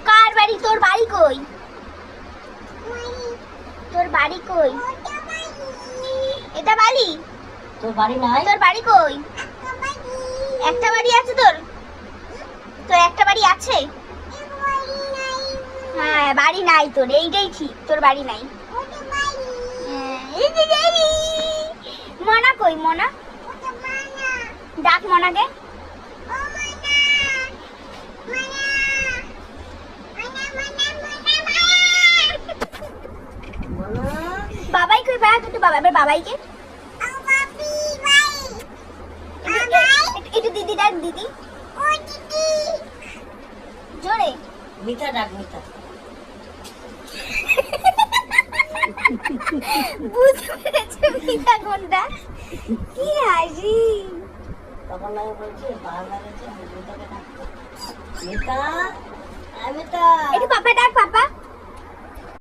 কার বাড়ি? তোর বাড়ি কই? তোর বাড়ি কই? এটা বাড়ি? তোর বাড়ি নাই? তোর বাড়ি কই? একটা বাড়ি আছে তোর? তোর একটা বাড়ি আছে? হ্যাঁ, বাড়ি নাই তোর, এইটাই ঠিক, তোর বাড়ি নাই। এই যে বাড়ি। মনা কই? মনা ডাক, মনাকে। বাবাই কই? ভাই তুই বাবা, এবার বাবাইকে একটু দিদি ডাক, দিদি জোরে। মিঠা ডাক, মিঠা। বুঝতে পেরেছে মিঠা কোনটা? কি হাসি! তখন লাগে বলছে ভালো লাগছে, আমি মিঠাকে ডাকবো। মিঠা, মিঠা। একটু পাপা ডাক, পাপা।